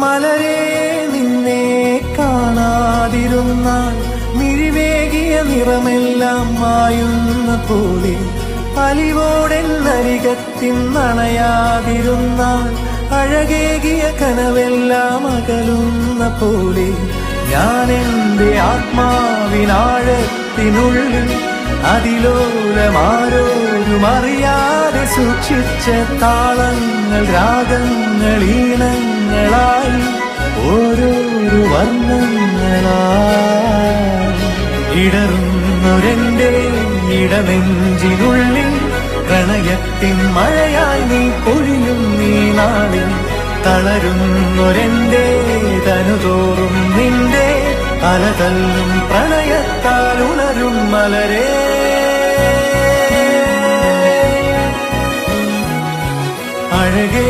മലരെ നിന്നെ കാണാതിരുന്നാൽ മിഴിവേകിയ നിറമെല്ലാം മായുന്ന പോലെ അലിവോടെന്നരികത്തിന്നണയാതിരുന്നാൽ അഴകേകിയ കനവെല്ലാം അകലുന്ന പോലെ ഞാൻ എൻ്റെ ആത്മാവിനാഴത്തിനുള്ളിൽ അതിലോലമാരോരും അറിയാതെ സൂക്ഷിച്ച താളങ്ങൾ രാഗങ്ങൾ ഈണങ്ങളായി ഓരോരോ വർണ്ണങ്ങളായി ഇടറുന്നൊരെന്റെ ഇടനെഞ്ചിനുള്ളിൽ പ്രണയത്തിൻ മഴയായി നീ പൊഴിയും നീ നാളിൽ തളരുന്നൊരെന്റെ തനുതോറും നിന്റെ അലതല്ലും പ്രണയത്താൽ ഉണരും മലരേ അഴകേ